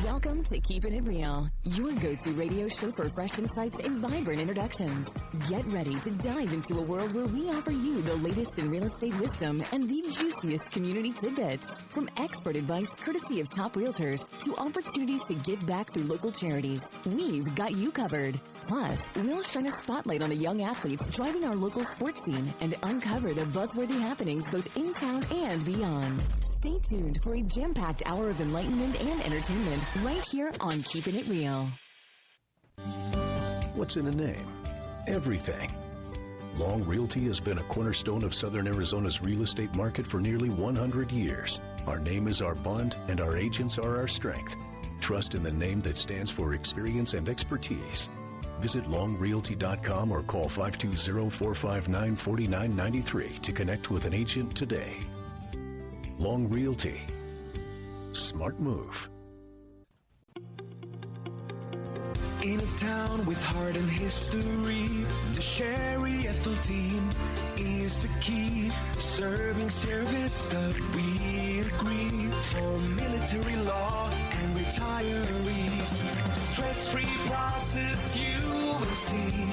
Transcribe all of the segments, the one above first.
Welcome to Keepin' It Real, your go-to radio show for fresh insights and vibrant introductions. Get ready to dive into a world where we offer you the latest in real estate wisdom and the juiciest community tidbits. From expert advice courtesy of top realtors to opportunities to give back through local charities, we've got you covered. Plus, we'll shine a spotlight on the young athletes driving our local sports scene and uncover the buzzworthy happenings both in town and beyond. Stay tuned for a jam-packed hour of enlightenment and entertainment right here on Keepin' It Real. What's in a name? Everything. Long Realty has been a cornerstone of Southern Arizona's real estate market for nearly 100 years. Our name is our bond, and our agents are our strength. Trust in the name that stands for experience and expertise. Visit longrealty.com or call 520-459-4993 to connect with an agent today. Long Realty. Smart move. In a town with heart and history, the Sherry Ethell Team is the key. Serving service that we agree for military law and retirees. Stress-free process you will see.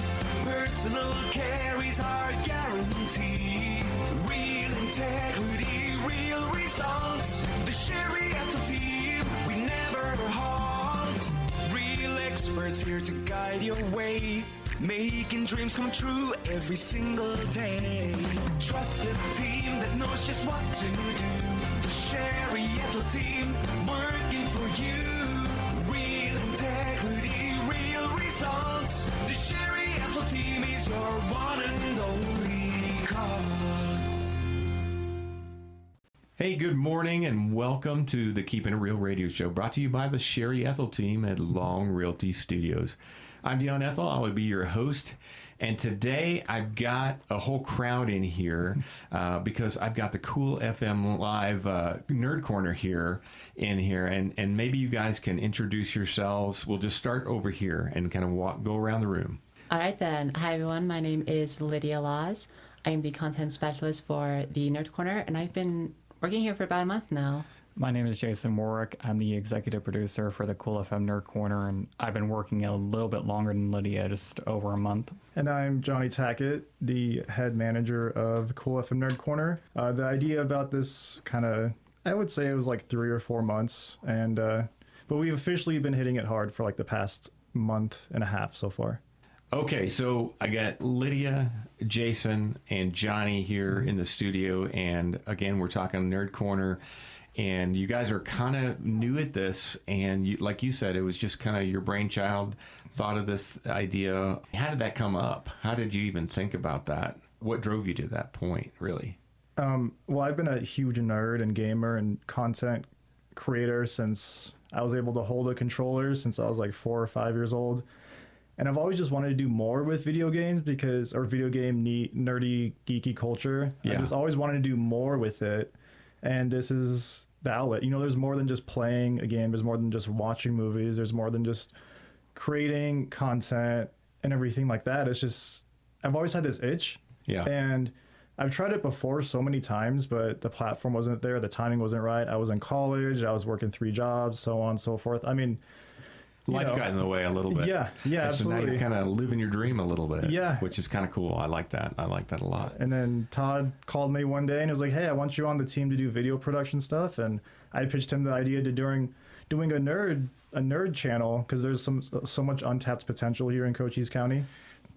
Personal care is our guarantee. Real integrity, real results. The Sherry Ethell Team, we never halt. Real experts here to guide your way, making dreams come true every single day. Trusted team that knows just what to do. The Sherry Ethell Team, working for you. Real integrity, real results. The Sherry Ethell Team is your one and only call. Hey, good morning and welcome to the Keepin' It Real radio show, brought to you by the Sherry Ethell Team at Long Realty Studios. I'm Dion Ethell. I will be your host. And today I've got a whole crowd in here because I've got the CoolFM Live Nerd Corner here. And maybe you guys can introduce yourselves. We'll just start over here and kind of go around the room. All right then. Hi everyone. My name is Lydia Laws. I am the content specialist for the Nerd Corner, and I've been working here for about a month now. My name is Jason Warwick. I'm the executive producer for the CoolFM Nerd Corner, and I've been working a little bit longer than Lydia, just over a month. And I'm Johnny Tackitt, the head manager of CoolFM Nerd Corner. The idea about this I would say it was like 3 or 4 months, and but we've officially been hitting it hard for like the past month and a half so far. Okay, so I got Lydia, Jason, and Johnny here in the studio, and again, we're talking Nerd Corner, and you guys are kind of new at this, and like you said, it was just kind of your brainchild, thought of this idea. How did that come up? How did you even think about that? What drove you to that point, really? Well, I've been a huge nerd and gamer and content creator since I was able to hold a controller since I was like 4 or 5 years old. And I've always just wanted to do more with video games or video game nerdy, geeky culture. Yeah. I just always wanted to do more with it. And this is the outlet. You know, there's more than just playing a game. There's more than just watching movies. There's more than just creating content and everything like that. It's just, I've always had this itch. Yeah. And I've tried it before so many times, but the platform wasn't there. The timing wasn't right. I was in college. I was working 3 jobs, so on and so forth. I mean, life got in the way a little bit. Yeah, absolutely. So now you're kind of living your dream a little bit. Yeah. Which is kind of cool. I like that. I like that a lot. And then Todd called me one day and he was like, hey, I want you on the team to do video production stuff. And I pitched him the idea to doing a nerd channel because there's so much untapped potential here in Cochise County.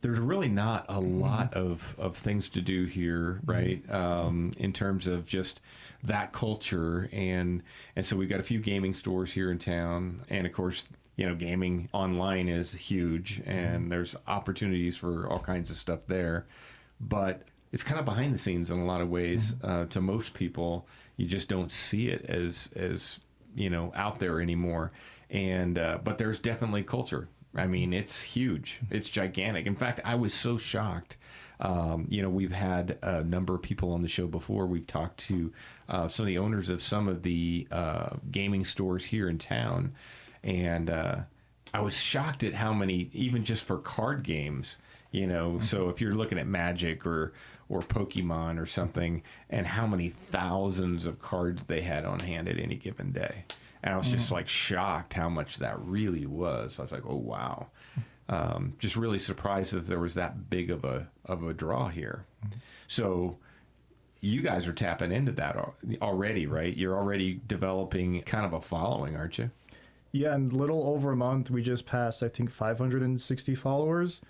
There's really not a lot of things to do here, right? In terms of just that culture. And so we've got a few gaming stores here in town. And of course, you know, gaming online is huge, and there's opportunities for all kinds of stuff there. But it's kind of behind the scenes in a lot of ways. To most people, you just don't see it as you know, out there anymore. And but there's definitely culture. I mean, it's huge. It's gigantic. In fact, I was so shocked. You know, we've had a number of people on the show before. We've talked to some of the owners of some of the gaming stores here in town. And I was shocked at how many, even just for card games, you know, so if you're looking at Magic or Pokemon or something, and how many thousands of cards they had on hand at any given day. And I was just like shocked how much that really was. I was like, oh, wow. Just really surprised that there was that big of a draw here. So you guys are tapping into that already, right? You're already developing kind of a following, aren't you? Yeah, in a little over a month, we just passed, I think, 560 followers,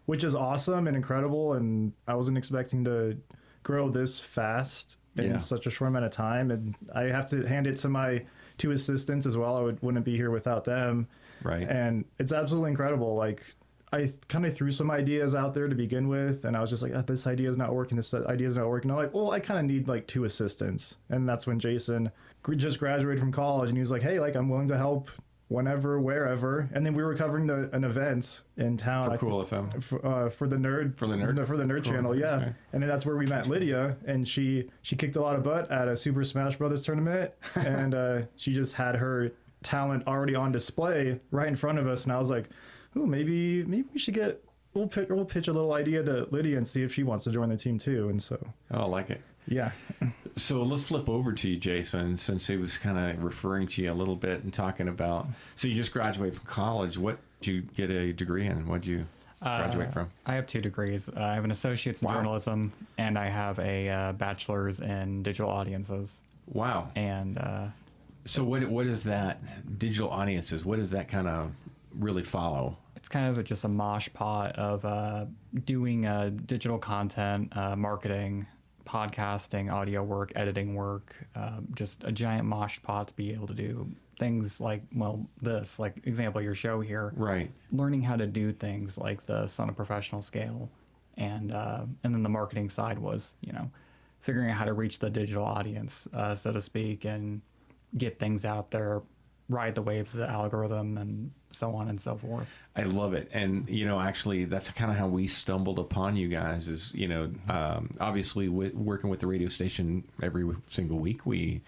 which is awesome and incredible. And I wasn't expecting to grow this fast in such a short amount of time. And I have to hand it to my 2 assistants as well. I wouldn't be here without them. Right. And it's absolutely incredible. Like, I kind of threw some ideas out there to begin with, and I was just like, this idea is not working, this idea is not working. I'm like, well, I kind of need like 2 assistants. And that's when Jason just graduated from college, and he was like, hey, like, I'm willing to help whenever, wherever. And then we were covering an event in town. For CoolFM. For the Nerd. For the Nerd? For the Nerd Cool. channel, yeah. Okay. And then that's where we met Lydia, and she kicked a lot of butt at a Super Smash Brothers tournament, and she just had her talent already on display right in front of us, and I was like, ooh, maybe we should we'll pitch a little idea to Lydia and see if she wants to join the team too. And so, I like it. Yeah. So let's flip over to you, Jason, since he was kind of referring to you a little bit and talking about, so you just graduated from college. What did you get a degree in? What did you graduate from? I have 2 degrees. I have an associate's in journalism, and I have a bachelor's in digital audiences. Wow. And so what is that, digital audiences, what does that kind of really follow? It's kind of just a mosh pot of doing digital content, marketing, podcasting, audio work, editing work, just a giant mosh pot to be able to do things like, well, this, like example, your show here. Right. Learning how to do things like this on a professional scale. And then the marketing side was, figuring out how to reach the digital audience, so to speak, and get things out there, ride the waves of the algorithm, and so on and so forth. I love it. And, actually, that's kind of how we stumbled upon you guys is, obviously working with the radio station every single week, we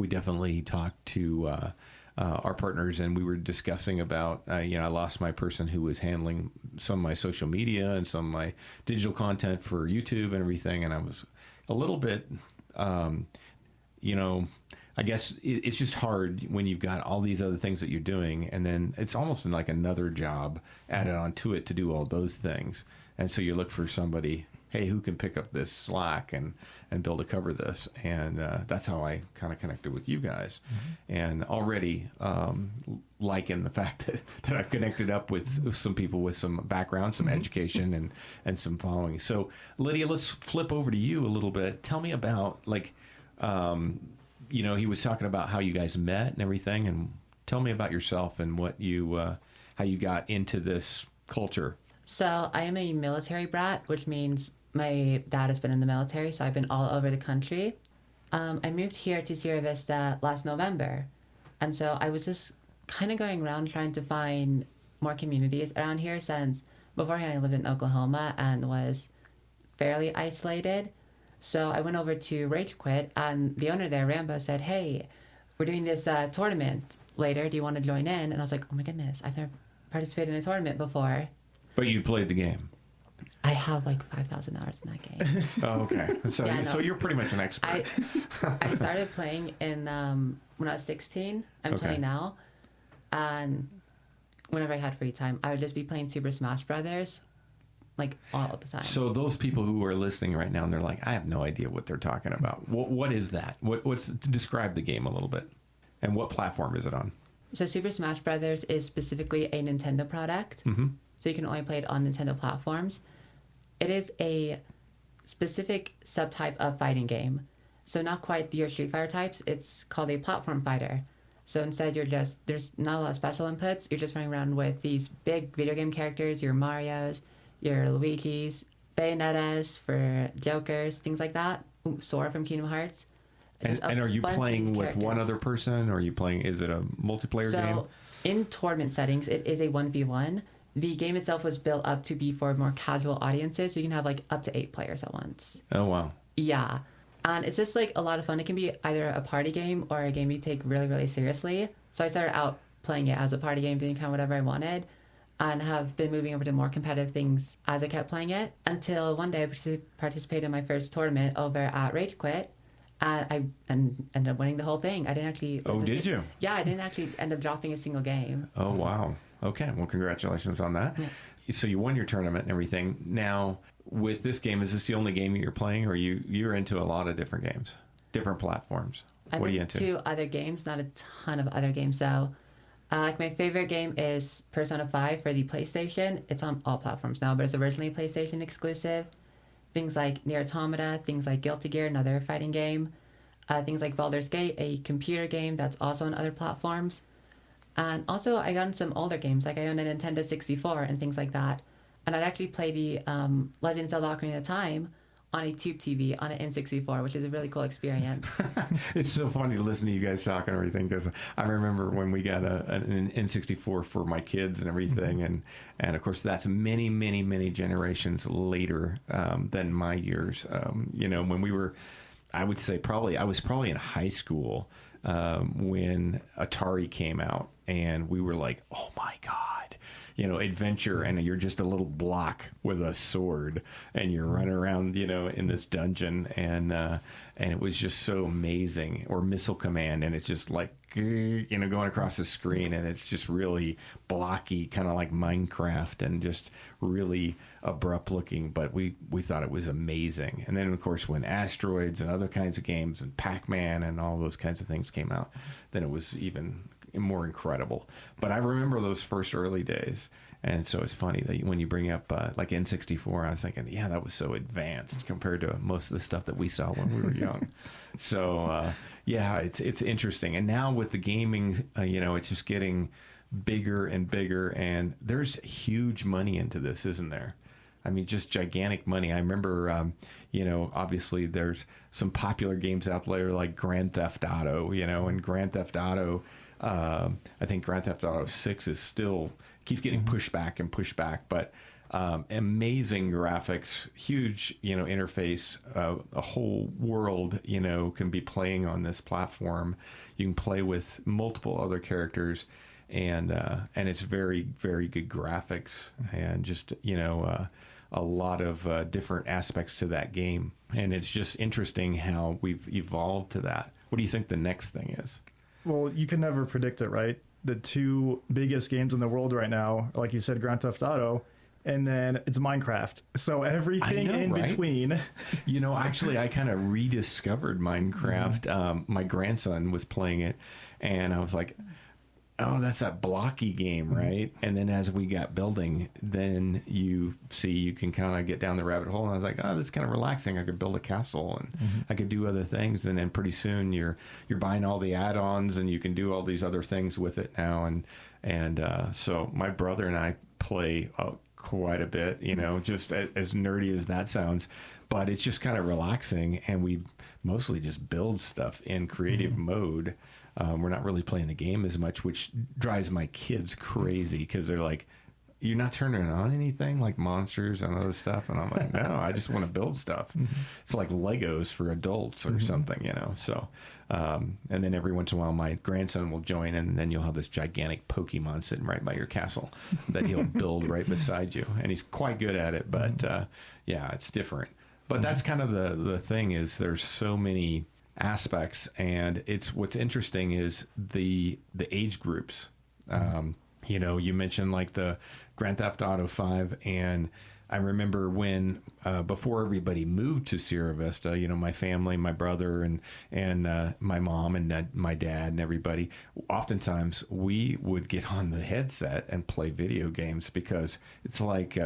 definitely talk to our partners, and we were discussing about, I lost my person who was handling some of my social media and some of my digital content for YouTube and everything. And I was a little bit, I guess it's just hard when you've got all these other things that you're doing, and then it's almost like another job added onto it to do all those things. And so you look for somebody, hey, who can pick up this slack and build a cover this. And that's how I kind of connected with you guys. Mm-hmm. And already liking the fact that I've connected up with some people with some background, some education, and some following. So, Lydia, let's flip over to you a little bit. Tell me about, he was talking about how you guys met and everything, and tell me about yourself and what you, how you got into this culture. So I am a military brat, which means my dad has been in the military, so I've been all over the country. I moved here to Sierra Vista last November, and so I was just kind of going around trying to find more communities around here, since beforehand I lived in Oklahoma and was fairly isolated. So I went over to Rage Quit, and the owner there, Rambo, said, hey, we're doing this tournament later. Do you want to join in? And I was like, oh my goodness, I've never participated in a tournament before. But you played the game. I have like 5,000 hours in that game. Oh, okay. So, Yeah, so you're pretty much an expert. I started playing in when I was 16. I'm 20 now. And whenever I had free time, I would just be playing Super Smash Brothers. Like all the time. So those people who are listening right now, and they're like, I have no idea what they're talking about. What is that? What's describe the game a little bit, and what platform is it on? So Super Smash Brothers is specifically a Nintendo product. Mm-hmm. So you can only play it on Nintendo platforms. It is a specific subtype of fighting game. So not quite your Street Fighter types. It's called a platform fighter. So instead, there's not a lot of special inputs. You're just running around with these big video game characters, your Marios, your Luigis, Bayonettas for Jokers, things like that. Sora from Kingdom Hearts. And are you playing with one other person, or are you playing, is it a multiplayer game? So in tournament settings, it is a 1v1. The game itself was built up to be for more casual audiences, so you can have like up to 8 players at once. Oh, wow. Yeah. And it's just like a lot of fun. It can be either a party game or a game you take really, really seriously. So I started out playing it as a party game, doing kind of whatever I wanted, and have been moving over to more competitive things as I kept playing it, until one day I participated in my first tournament over at Rage Quit, And I ended up winning the whole thing. I didn't actually. Oh, did you? Yeah, I didn't actually end up dropping a single game. Oh, wow. Okay. Well, congratulations on that. Yeah. So you won your tournament and everything. Now, with this game, is this the only game you're playing, or you're into a lot of different games, different platforms? I'm what are you into? Into other games, not a ton of other games though. Like my favorite game is Persona 5 for the PlayStation. It's on all platforms now, but it's originally PlayStation exclusive. Things like Nier Automata, things like Guilty Gear, another fighting game. Things like Baldur's Gate, a computer game that's also on other platforms. And also, I got into some older games, like I own a Nintendo 64 and things like that. And I'd actually play the Legend of Zelda Ocarina of Time on a tube TV on an N64, which is a really cool experience. It's so funny to listen to you guys talk and everything, because I remember when we got an N64 for my kids and everything, and of course that's many, many, many generations later than my years. When we were, I would say I was probably in high school when Atari came out, and we were like, oh my God, adventure, and you're just a little block with a sword, and you're running around, in this dungeon, and it was just so amazing. Or Missile Command, and it's just like, going across the screen, and it's just really blocky, kind of like Minecraft, and just really abrupt looking, but we thought it was amazing. And then, of course, when Asteroids and other kinds of games and Pac-Man and all those kinds of things came out, then it was even more incredible. But I remember those first early days, and so it's funny that when you bring up like N64, I was thinking, yeah, that was so advanced compared to most of the stuff that we saw when we were young. So yeah, it's interesting. And now with the gaming, it's just getting bigger and bigger, and there's huge money into this, isn't there? I mean, just gigantic money. I remember, obviously there's some popular games out there like Grand Theft Auto, and Grand Theft Auto, I think Grand Theft Auto 6 is still keeps getting pushed back, but amazing graphics, huge, interface, a whole world, can be playing on this platform. You can play with multiple other characters, and it's very, very good graphics, and just, a lot of different aspects to that game. And it's just interesting how we've evolved to that. What do you think the next thing is? Well, you can never predict it, right? The two biggest games in the world right now, like you said, Grand Theft Auto, and then it's Minecraft. So everything in between. Actually, I kind of rediscovered Minecraft. Mm-hmm. My grandson was playing it, and I was like, oh, that's that blocky game, right? And then as we got building, then you can kind of get down the rabbit hole. And I was like, oh, this is kind of relaxing. I could build a castle, and I could do other things. And then pretty soon you're buying all the add-ons, and you can do all these other things with it now. And so my brother and I play quite a bit, just as nerdy as that sounds. But it's just kind of relaxing, and we mostly just build stuff in creative mode. We're not really playing the game as much, which drives my kids crazy, because they're like, you're not turning on anything like monsters and other stuff? And I'm like, no, I just want to build stuff. It's like Legos for adults or something, So, and then every once in a while, my grandson will join, and then you'll have this gigantic Pokemon sitting right by your castle that he'll build right beside you. And he's quite good at it, but yeah, it's different. But that's kind of the thing, is there's so many aspects, and what's interesting is the age groups. You mentioned like the Grand Theft Auto 5, and I remember when before everybody moved to Sierra Vista, my family, my brother, and my mom and my dad and everybody, oftentimes we would get on the headset and play video games, because it's like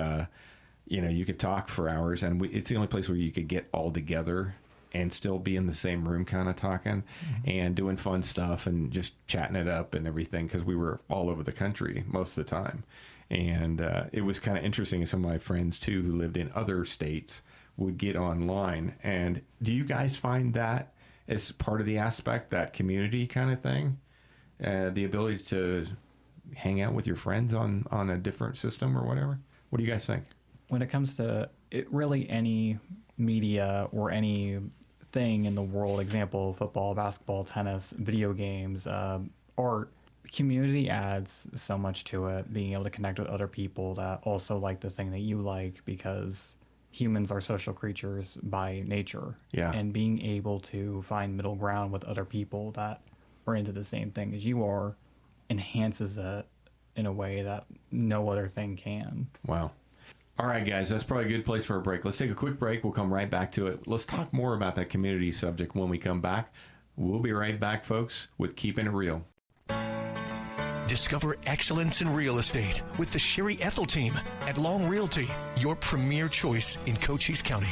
you could talk for hours, and it's the only place where you could get all together and still be in the same room kind of talking and doing fun stuff and just chatting it up and everything, because we were all over the country most of the time. And it was kind of interesting. Some of my friends, too, who lived in other states would get online. And do you guys find that as part of the aspect, that community kind of thing? The ability to hang out with your friends on a different system or whatever? What do you guys think? When it comes to really any media or any thing in the world, example, football, basketball, tennis, video games, art, community adds so much to it, being able to connect with other people that also like the thing that you like, because humans are social creatures by nature. Yeah. And being able to find middle ground with other people that are into the same thing as you are enhances it in a way that no other thing can. Wow. All right, guys, that's probably a good place for a break. Let's take a quick break. We'll come right back to it. Let's talk more about that community subject when we come back. We'll be right back, folks, with Keepin' It Real. Discover excellence in real estate with the Sherry Ethell Team at Long Realty, your premier choice in Cochise County.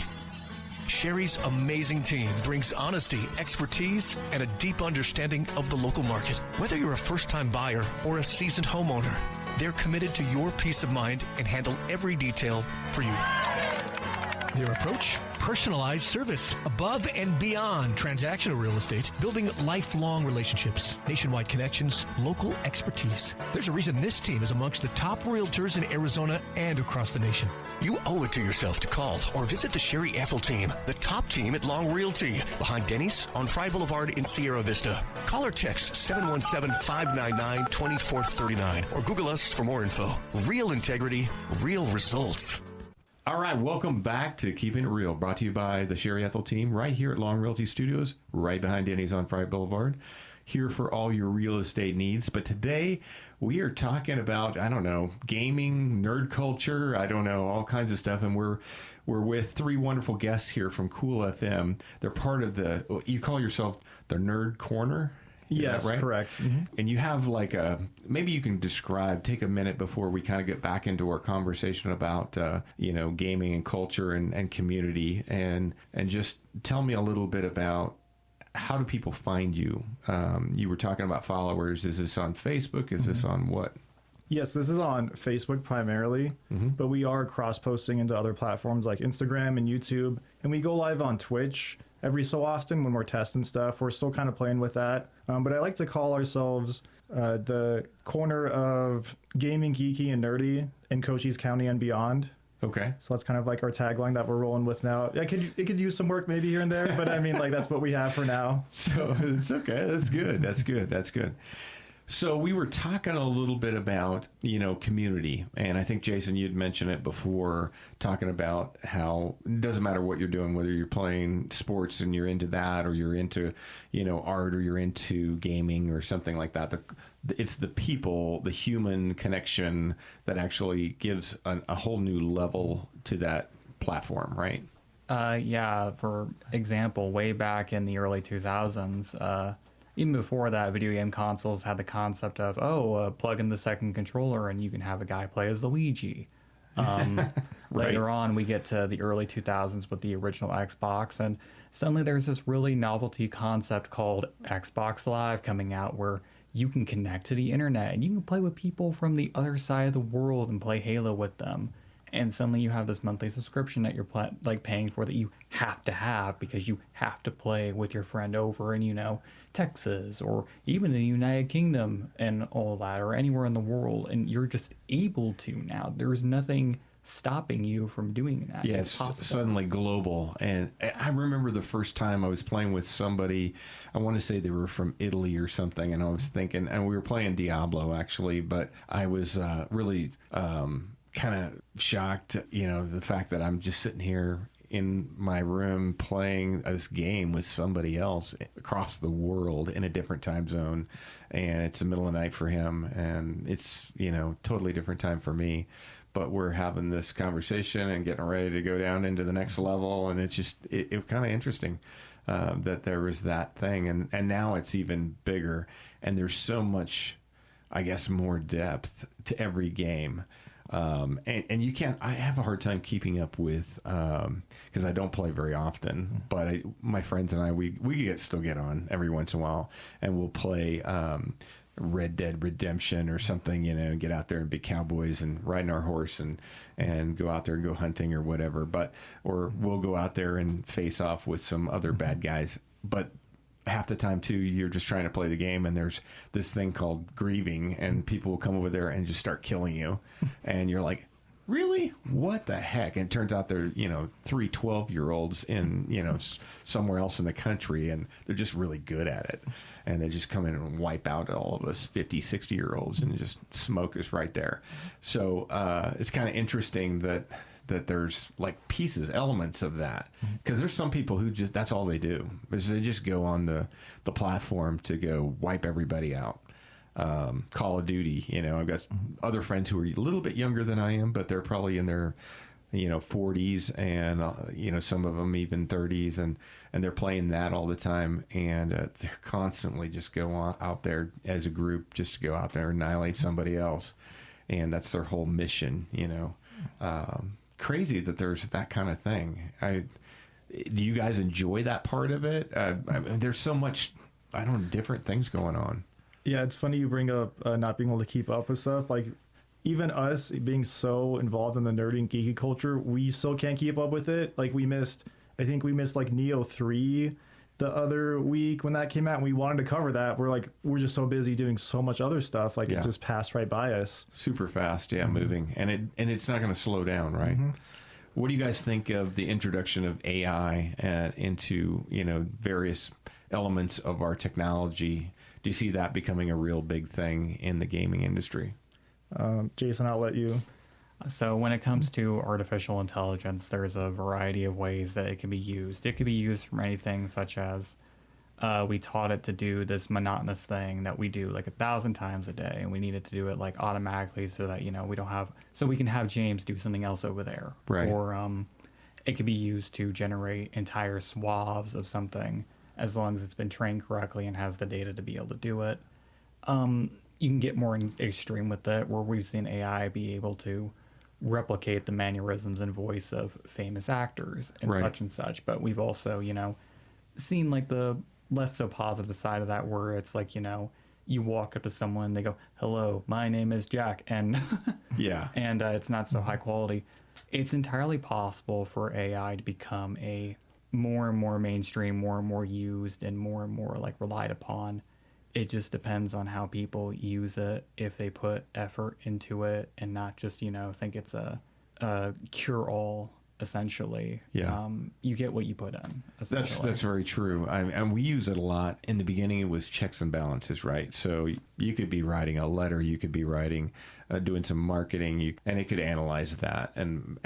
Sherry's amazing team brings honesty, expertise, and a deep understanding of the local market. Whether you're a first-time buyer or a seasoned homeowner, they're committed to your peace of mind and handle every detail for you. Their approach? Personalized service, above and beyond transactional real estate, building lifelong relationships, nationwide connections, local expertise. There's a reason this team is amongst the top realtors in Arizona and across the nation. You owe it to yourself to call or visit the Sherry Ethell Team, the top team at Long Realty, behind Denny's on Fry Boulevard in Sierra Vista. Call or text 717-599-2439 or Google us for more info. Real integrity, real results. All right, welcome back to Keeping It Real, brought to you by the Sherry Ethell Team right here at Long Realty Studios, right behind Denny's on Fry Boulevard, here for all your real estate needs. But today we are talking about, I don't know, gaming, nerd culture, I don't know, all kinds of stuff. And we're with three wonderful guests here from CoolFM. They're part of you call yourself the Nerd Corner? Yes, right? Correct. Mm-hmm. And you have maybe you can take a minute before we kind of get back into our conversation about, gaming and culture and community, and just tell me a little bit about how do people find you? You were talking about followers. Is this on Facebook? Is this on what? Yes, this is on Facebook primarily, but we are cross-posting into other platforms like Instagram and YouTube, and we go live on Twitch every so often when we're testing stuff. We're still kind of playing with that. But I like to call ourselves the corner of gaming, geeky, and nerdy in Cochise County and beyond. Okay. So that's kind of like our tagline that we're rolling with now. It could use some work maybe here and there, but I mean, like, that's what we have for now. So it's okay. That's good. That's good. That's good. So we were talking a little bit about, community. And I think, Jason, you'd mentioned it before, talking about how it doesn't matter what you're doing, whether you're playing sports and you're into that, or you're into, art, or you're into gaming or something like that. It's the people, the human connection that actually gives a whole new level to that platform, right? Yeah, for example, way back in the early 2000s, even before that, video game consoles had the concept of, plug in the second controller and you can have a guy play as Luigi. Right. Later on, we get to the early 2000s with the original Xbox, and suddenly there's this really novelty concept called Xbox Live coming out, where you can connect to the internet and you can play with people from the other side of the world and play Halo with them. And suddenly you have this monthly subscription that you're paying for, that you have to have because you have to play with your friend over in, Texas or even the United Kingdom and all that, or anywhere in the world. And you're just able to now. There's nothing stopping you from doing that. Yeah, it's suddenly global. And I remember the first time I was playing with somebody, I want to say they were from Italy or something, and I was thinking, and we were playing Diablo actually, but I was really kind of shocked, the fact that I'm just sitting here in my room playing this game with somebody else across the world in a different time zone, and it's the middle of the night for him, and it's totally different time for me, but we're having this conversation and getting ready to go down into the next level, and it's just it kind of interesting that there was that thing, and now it's even bigger, and there's so much, I guess, more depth to every game. And you can't, I have a hard time keeping up with, because I don't play very often, but my friends and I, we still get on every once in a while, and we'll play Red Dead Redemption or something, and get out there and be cowboys and riding our horse and go out there and go hunting or whatever, or we'll go out there and face off with some other bad guys. But half the time too, you're just trying to play the game, and there's this thing called grieving, and people will come over there and just start killing you, and you're like, really? What the heck? And it turns out they're 3 12-year-olds in somewhere else in the country, and they're just really good at it, and they just come in and wipe out all of us 50 60-year-olds and just smoke us right there. So it's kind of interesting that that there's like pieces, elements of that. Because there's some people who just, that's all they do, is they just go on the platform to go wipe everybody out. Call of Duty, I've got other friends who are a little bit younger than I am, but they're probably in their 40s and some of them even 30s, and they're playing that all the time, and they're constantly just out there as a group just to go out there and annihilate somebody else, and that's their whole mission. Crazy that there's that kind of thing. Do you guys enjoy that part of it? There's so much different things going on. Yeah, it's funny you bring up not being able to keep up with stuff. Like, even us being so involved in the nerdy and geeky culture, we still can't keep up with it. Like, I think we missed like Neo 3 the other week when that came out, and we wanted to cover that. We're just so busy doing so much other stuff. Like, it just passed right by us. Super fast, moving. And it's not going to slow down, right? What do you guys think of the introduction of AI into, various elements of our technology? Do you see that becoming a real big thing in the gaming industry? Jason, I'll let you. So when it comes to artificial intelligence, there's a variety of ways that it can be used. It can be used for anything such as we taught it to do this monotonous thing that we do like 1,000 times a day, and we need it to do it like automatically so that, we can have James do something else over there. Right. Or it could be used to generate entire swaths of something as long as it's been trained correctly and has the data to be able to do it. You can get more extreme with it, where we've seen AI be able to replicate the mannerisms and voice of famous actors and such and such. But we've also, seen like the less so positive side of that, where it's like, you walk up to someone, they go, "Hello, my name is Jack," and and it's not so high quality. It's entirely possible for AI to become a more and more mainstream, more and more used, and more like relied upon. It just depends on how people use it, if they put effort into it and not just, think it's a cure-all, essentially. Yeah. You get what you put in, essentially. That's very true. And we use it a lot. In the beginning, it was checks and balances, right? So you could be writing a letter, you could be doing some marketing, and it could analyze that. And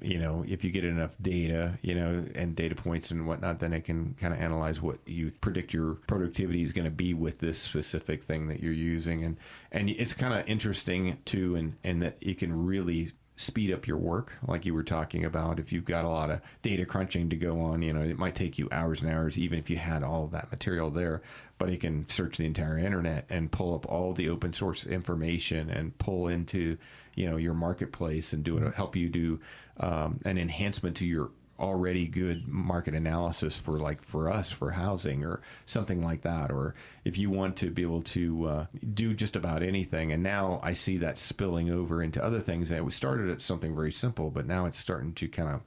if you get enough data, and data points and whatnot, then it can kind of analyze what you predict your productivity is going to be with this specific thing that you're using. And it's kind of interesting too, and that it can really speed up your work, like you were talking about. If you've got a lot of data crunching to go on, it might take you hours and hours, even if you had all of that material there. But it can search the entire internet and pull up all the open source information and pull into, your marketplace and help you do an enhancement to your already good market analysis for us, for housing or something like that. Or if you want to be able to do just about anything. And now I see that spilling over into other things. And it started at something very simple, but now it's starting to kind of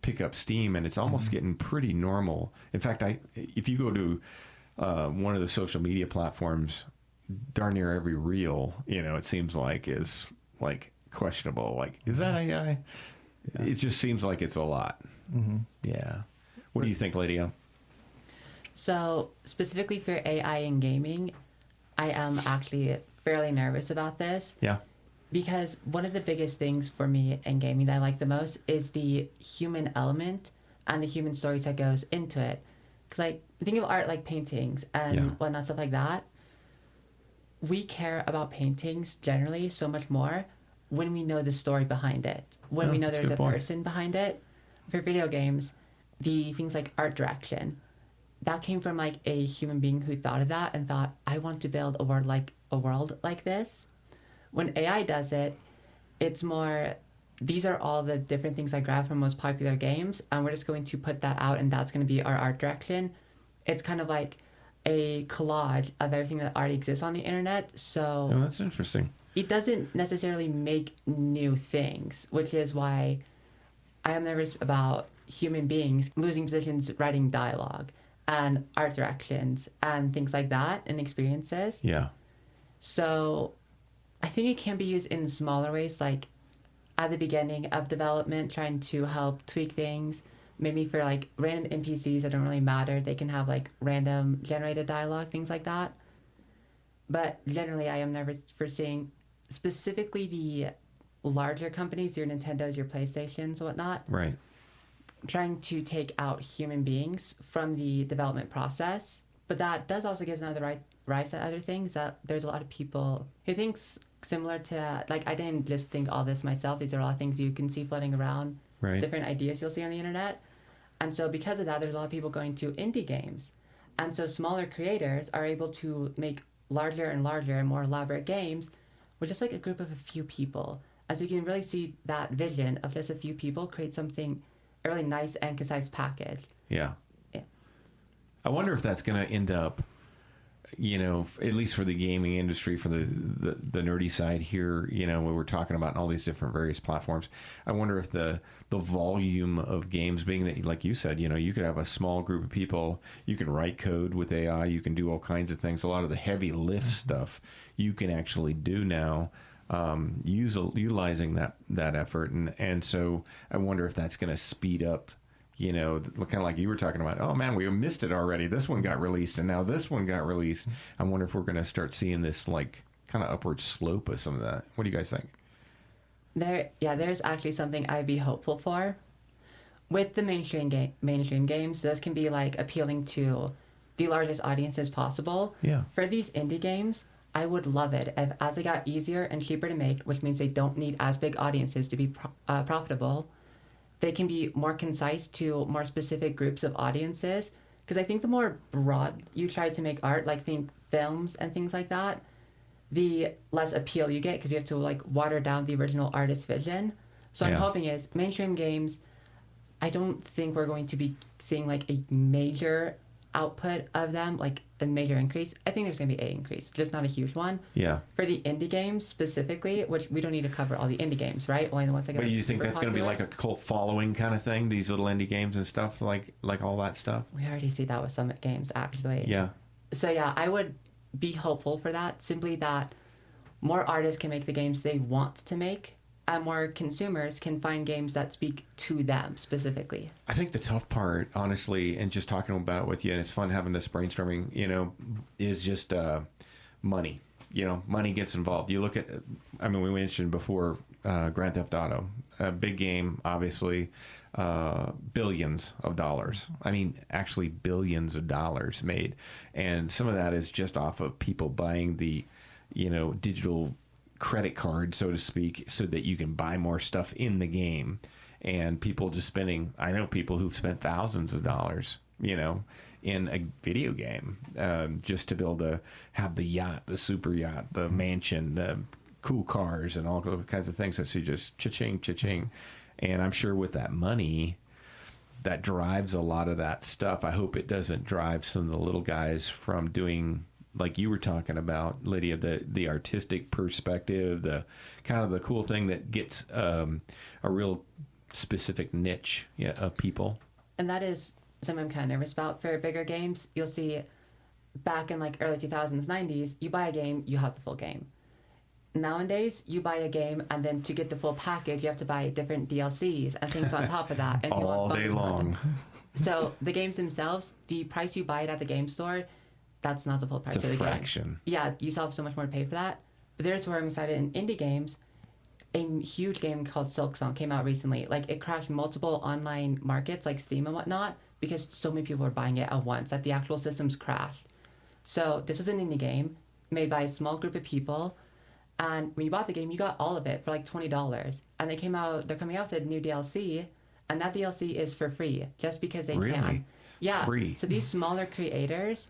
pick up steam, and it's almost getting pretty normal. In fact, if you go to one of the social media platforms, darn near every reel, it seems like is like questionable. Like, is that AI? Yeah. It just seems like it's a lot. Yeah. What do you think, Lydia? So specifically for AI in gaming, I am actually fairly nervous about this. Yeah. Because one of the biggest things for me in gaming that I like the most is the human element and the human stories that goes into it. Because think of art like paintings and whatnot, stuff like that. We care about paintings generally so much more when we know the story behind it, when we know there's a person behind it. For video games, the things like art direction, that came from like a human being who thought of that and thought, I want to build a world like this. When AI does it, it's more, these are all the different things I grab from most popular games, and we're just going to put that out, and that's going to be our art direction. It's kind of like a collage of everything that already exists on the internet. So that's interesting. It doesn't necessarily make new things, which is why I am nervous about human beings losing positions writing dialogue and art directions and things like that and experiences. Yeah. So I think it can be used in smaller ways, like at the beginning of development, trying to help tweak things. Maybe for like random NPCs that don't really matter, they can have like random generated dialogue, things like that. But generally, I am nervous for seeing specifically the larger companies, your Nintendos, your PlayStations, whatnot, Right. trying to take out human beings from the development process. But that does also give another rise to other things, that there's a lot of people who thinks similar to, like, I didn't just think all this myself. These are all things you can see floating around, Right. different ideas you'll see on the internet. And so because of that, there's a lot of people going to indie games. And so smaller creators are able to make larger and larger and more elaborate games with just like a group of a few people. As you can really see that vision of just a few people create something, a really nice and concise package. Yeah. Yeah. I wonder if that's going to end up, you know, at least for the gaming industry, for the nerdy side here, you know, when we're talking about all these different various platforms, I wonder if the volume of games being that, like you said, you know, you could have a small group of people, you can write code with AI, you can do all kinds of things. A lot of the heavy lift stuff you can actually do now, utilizing that effort. And so I wonder if that's going to speed up, you know, kind of like you were talking about, oh man, we missed it already. This one got released and now this one got released. I wonder if we're going to start seeing this like kind of upward slope of some of that. What do you guys think? There's actually something I'd be hopeful for. With the mainstream games, those can be like appealing to the largest audiences possible. Yeah. For these indie games, I would love it if, as they got easier and cheaper to make, which means they don't need as big audiences to be profitable, they can be more concise to more specific groups of audiences. Because I think the more broad you try to make art, like think films and things like that, the less appeal you get because you have to like water down the original artist's vision. So I'm hoping is mainstream games, I don't think we're going to be seeing like a major output of them, like a major increase. I think there's going to be an increase, just not a huge one. Yeah. For the indie games specifically, which we don't need to cover all the indie games, right? Only the ones that get. But you think that's going to be like a cult following kind of thing? These little indie games and stuff, like all that stuff. We already see that with Summit Games, actually. Yeah. So yeah, I would be hopeful for that. Simply that more artists can make the games they want to make, and more consumers can find games that speak to them specifically. I think the tough part, honestly, and just talking about it with you, and it's fun having this brainstorming, you know, is just money. You know, money gets involved. You look at, I mean, we mentioned before Grand Theft Auto, a big game, obviously, billions of dollars. I mean, actually billions of dollars made. And some of that is just off of people buying the, you know, digital credit card, so to speak, so that you can buy more stuff in the game. And people just spending, I know people who've spent thousands of dollars, you know, in a video game, just to be able to have the yacht, the super yacht, the mansion, the cool cars, and all kinds of things. So you just cha-ching, cha-ching. And I'm sure with that money, that drives a lot of that stuff. I hope it doesn't drive some of the little guys from doing, like you were talking about, Lydia, the artistic perspective, the kind of the cool thing that gets a real specific niche of people. And that is something I'm kind of nervous about for bigger games. You'll see back in like early 2000s, 90s, you buy a game, you have the full game. Nowadays, you buy a game, and then to get the full package, you have to buy different DLCs and things on top of that. And all day long. So the games themselves, the price you buy it at the game store, that's not the full price It's of a the fraction. game. Yeah, you still have so much more to pay for that. But there's where I'm excited in indie games. A huge game called Silksong came out recently. Like, it crashed multiple online markets like Steam and whatnot because so many people were buying it at once that the actual systems crashed. So this was an indie game made by a small group of people. And when you bought the game, you got all of it for like $20. And they're coming out with a new DLC, and that DLC is for free just because they Really? can. Yeah. Free. So these smaller creators,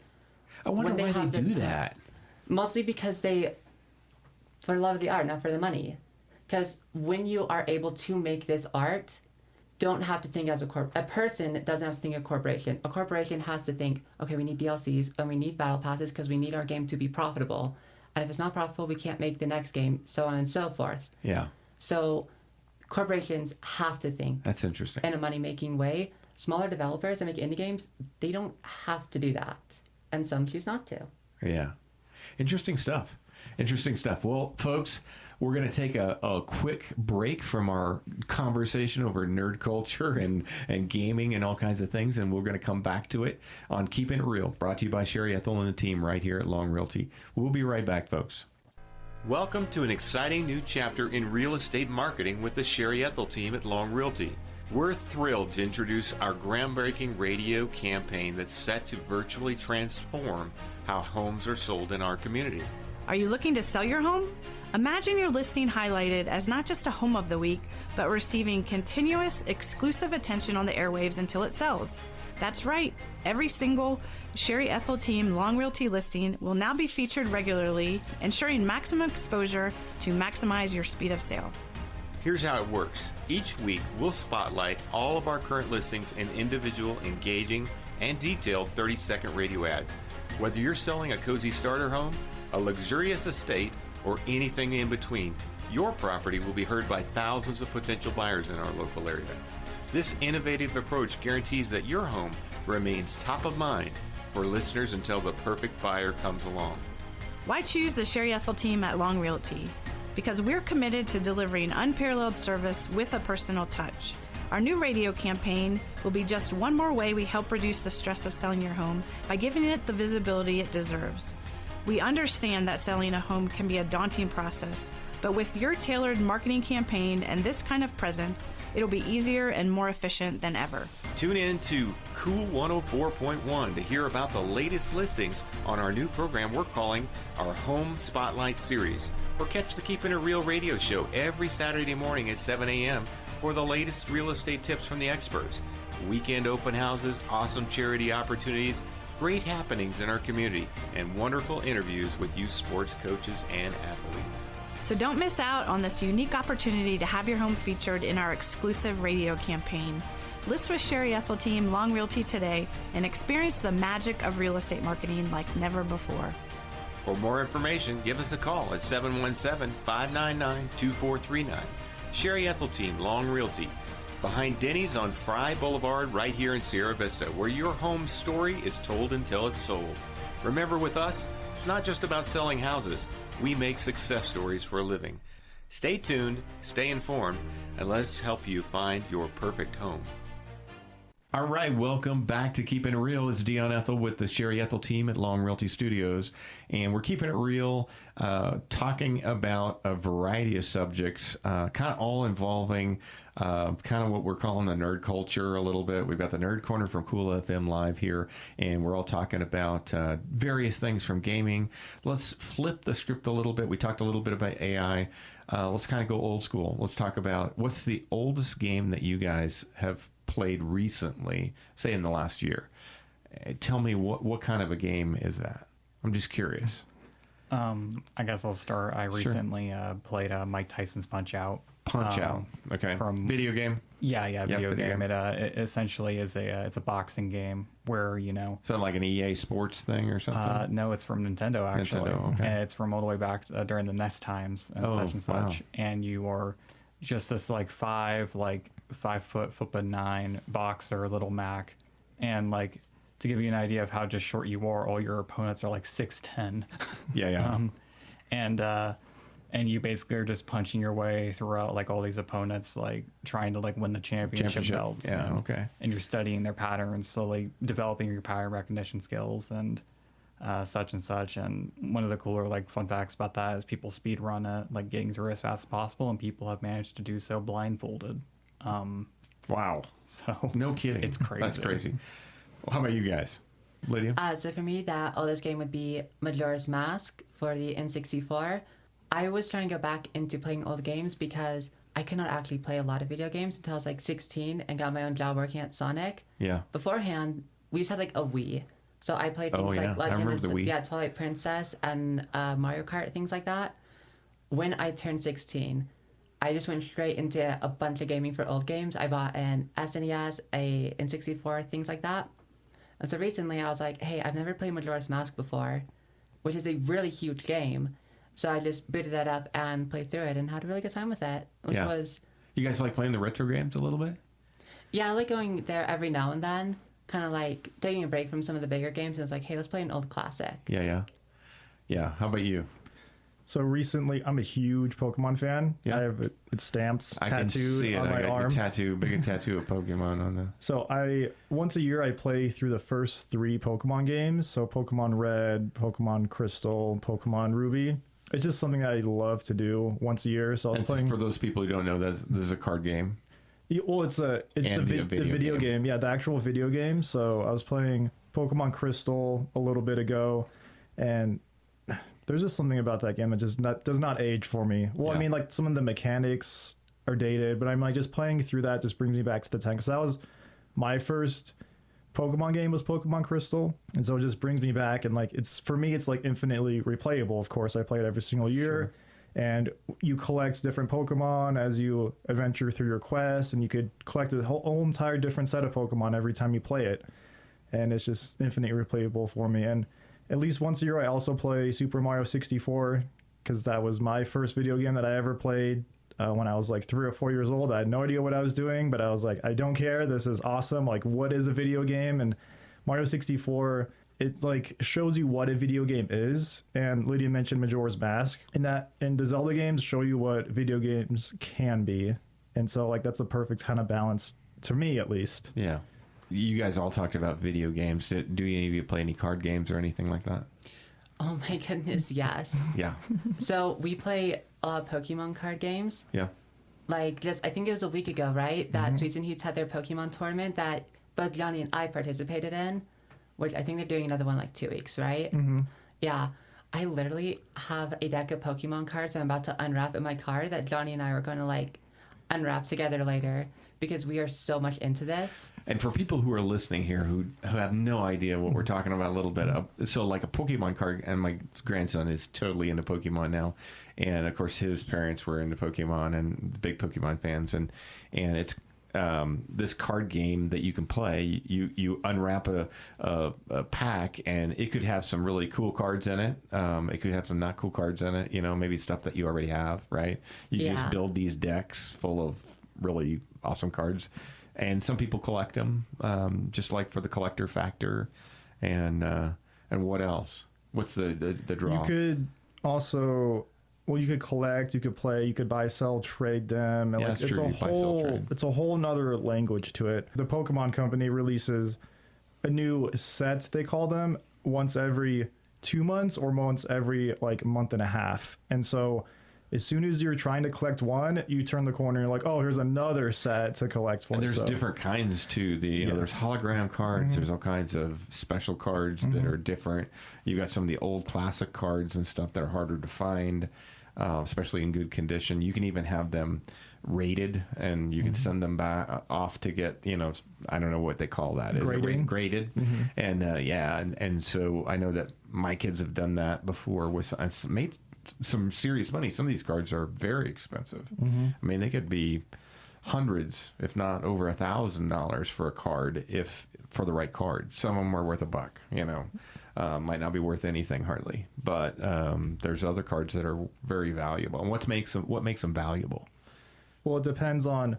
I wonder why they do that. mostly because they, for the love of the art, not for the money. Because when you are able to make this art, don't have to think as a person doesn't have to think a corporation. A corporation has to think, okay, we need DLCs and we need battle passes because we need our game to be profitable. And if it's not profitable, we can't make the next game, so on and so forth. Yeah. So corporations have to think That's interesting. in a money-making way. Smaller developers that make indie games, they don't have to do that. And some choose not to. Yeah. Interesting stuff. Interesting stuff. Well, folks, we're going to take a quick break from our conversation over nerd culture and gaming and all kinds of things, and we're going to come back to it on Keepin' It Real, brought to you by Sherry Ethell and the team right here at Long Realty. We'll be right back, folks. Welcome to an exciting new chapter in real estate marketing with the Sherry Ethell Team at Long Realty. We're thrilled to introduce our groundbreaking radio campaign that's set to virtually transform how homes are sold in our community. Are you looking to sell your home? Imagine your listing highlighted as not just a home of the week, but receiving continuous, exclusive attention on the airwaves until it sells. That's right. Every single Sherry Ethell Team Long Realty listing will now be featured regularly, ensuring maximum exposure to maximize your speed of sale. Here's how it works. Each week, we'll spotlight all of our current listings in individual, engaging, and detailed 30-second radio ads. Whether you're selling a cozy starter home, a luxurious estate, or anything in between, your property will be heard by thousands of potential buyers in our local area. This innovative approach guarantees that your home remains top of mind for listeners until the perfect buyer comes along. Why choose the Sherry Ethell Team at Long Realty? Because we're committed to delivering unparalleled service with a personal touch. Our new radio campaign will be just one more way we help reduce the stress of selling your home by giving it the visibility it deserves. We understand that selling a home can be a daunting process, but with your tailored marketing campaign and this kind of presence, it'll be easier and more efficient than ever. Tune in to Cool 104.1 to hear about the latest listings on our new program we're calling our Home Spotlight Series. Or catch the Keepin' It Real radio show every Saturday morning at 7 a.m. for the latest real estate tips from the experts. Weekend open houses, awesome charity opportunities, great happenings in our community, and wonderful interviews with youth sports coaches and athletes. So don't miss out on this unique opportunity to have your home featured in our exclusive radio campaign. List with Sherry Ethell Team Long Realty today and experience the magic of real estate marketing like never before. For more information, give us a call at 717-599-2439. Sherry Ethell Team Long Realty, behind Denny's on Fry Boulevard right here in Sierra Vista, where your home story is told until it's sold. Remember, with us, it's not just about selling houses. We make success stories for a living. Stay tuned, stay informed, and let's help you find your perfect home. All right, welcome back to Keepin' It Real. It's Dion Ethell with the Sherry Ethell Team at Long Realty Studios, and we're keeping it real, talking about a variety of subjects, kind of all involving kind of what we're calling the nerd culture a little bit. We've got the Nerd Corner from CoolFM Live here, and we're all talking about various things from gaming. Let's flip the script a little bit. We talked a little bit about AI. Let's kind of go old school. Let's talk about what's the oldest game that you guys have played recently, say in the last year. Tell me what kind of a game is that? I'm just curious. I guess I'll start. I recently played Mike Tyson's Punch Out. Punch Out. Okay. From video game. Yeah, video game. It essentially is it's a boxing game where Is that like an EA Sports thing or something? No, it's from Nintendo actually. Nintendo, okay. And it's from all the way back during the NES times and such and such. Wow. And you are just this 5 foot 9 boxer, little Mac, and to give you an idea of how just short you are, all your opponents are 6'10". Yeah. And you basically are just punching your way throughout all these opponents, trying to win the championship belt. Yeah, okay. And you're studying their patterns, slowly developing your pattern recognition skills and such and such. And one of the cooler fun facts about that is people speed run it, getting through as fast as possible, and people have managed to do so blindfolded. Wow. So no kidding. It's crazy. That's crazy. Well, how about you guys? Lydia? So for me, the oldest game would be Majora's Mask for the N64. I was trying to go back into playing old games because I could not actually play a lot of video games until I was 16 and got my own job working at Sonic. Yeah. Beforehand, we just had a Wii. So I played things I remember the Wii. Yeah, Twilight Princess and Mario Kart, things like that. When I turned 16, I just went straight into a bunch of gaming for old games. I bought an SNES, a N64, things like that. And so recently I was like, hey, I've never played Majora's Mask before, which is a really huge game. So I just booted that up and played through it and had a really good time with it. Which was... You guys like playing the retro games a little bit? Yeah, I like going there every now and then. Kind of taking a break from some of the bigger games. And it's hey, let's play an old classic. Yeah. How about you? So recently, I'm a huge Pokemon fan. Yeah. I have it stamped, I can tattooed see it. on my arm. Big tattoo of Pokemon on the... So once a year, I play through the first 3 Pokemon games. So Pokemon Red, Pokemon Crystal, Pokemon Ruby. it's just something that I love to do once a year. So I was And playing. for those people who don't know, this is a card game. Yeah, well, it's the video game. Yeah, the actual video game. So I was playing Pokemon Crystal a little bit ago, and there's just something about that game that just does not age for me. Well, Yeah. I mean, like some of the mechanics are dated, but I'm like just playing through that just brings me back to the time, because that was my first Pokemon game was Pokemon Crystal, and so it just brings me back. And like it's for me, it's like infinitely replayable. Of course, I play it every single year. Sure. And you collect different Pokemon as you adventure through your quests, and you could collect a whole entire different set of Pokemon every time you play it. And it's just infinitely replayable for me. And at least once a year, I also play Super Mario 64, because that was my first video game that I ever played when I was like 3 or 4 years old. I had no idea what I was doing, but I was like, I don't care. This is awesome. Like, what is a video game? And Mario 64, it like shows you what a video game is. And Lydia mentioned Majora's Mask, and the Zelda games show you what video games can be. And so like that's a perfect kind of balance to me, at least. Yeah. You guys all talked about video games. Do any of you play any card games or anything like that? Oh my goodness, yes. Yeah. So we play Pokemon card games. Yeah. Like just, I think it was a week ago, right? That Sweets and Heats had their Pokemon tournament that both Johnny and I participated in, which I think they're doing another one like 2 weeks, right? Yeah. I literally have a deck of Pokemon cards I'm about to unwrap in my car that Johnny and I are going to like unwrap together later, because we are so much into this. And for people who are listening here who have no idea what we're talking about a little bit of, so like a Pokemon card, and my grandson is totally into Pokemon now, and of course his parents were into Pokemon and big Pokemon fans, and it's this card game that you can play. You unwrap a pack, and it could have some really cool cards in it. It could have some not cool cards in it. You know, maybe stuff that you already have, right? You just build these decks full of really awesome cards, and some people collect them, just like for the collector factor. And what else? What's the draw? You could also, well, you could collect, you could play, you could buy, sell, trade them. And Yeah, like, that's true. it's a whole nother language to it. The Pokemon Company releases a new set, they call them, once every 2 months or once every like month and a half. And so as soon as you're trying to collect one, you turn the corner and you're like, oh, here's another set to collect for. And there's different kinds too. There's hologram cards. There's all kinds of special cards that are different. You got some of the old classic cards and stuff that are harder to find, especially in good condition. You can even have them rated, and you can send them back off to get, I don't know what they call that. Is Grading. it graded? And and so I know that my kids have done that before with made some serious money. Some of these cards are very expensive. I mean, they could be hundreds, if not over $1,000 for a card, if for the right card. Some of them are worth $1, might not be worth anything hardly, but there's other cards that are very valuable. And what makes them valuable? Well, it depends on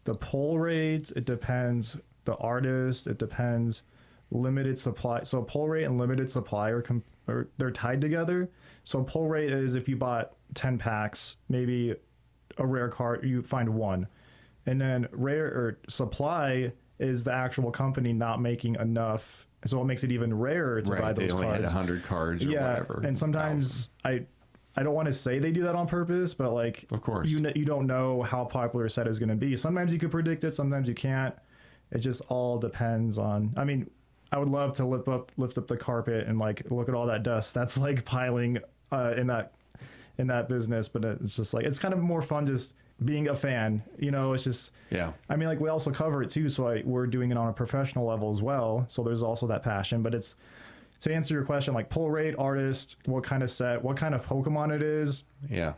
the pull rates. It depends the artist. It depends limited supply. So pull rate and limited supply are they're tied together. So pull rate is if you bought 10 packs, maybe a rare card, you find one. And then rare or supply is the actual company not making enough. So it makes it even rarer to buy those cards. They only had 100 cards or whatever. And sometimes I don't want to say they do that on purpose, but like, of course, you don't know how popular a set is going to be. Sometimes you could predict it, sometimes you can't. It just all depends on. I mean, I would love to lift up the carpet and like look at all that dust that's like piling in that business, but it's just like it's kind of more fun just being a fan. It's just I mean, like we also cover it too, so we're doing it on a professional level as well. So there's also that passion, but it's. To answer your question, like pull rate, artist, what kind of set, what kind of Pokemon it is. Yeah.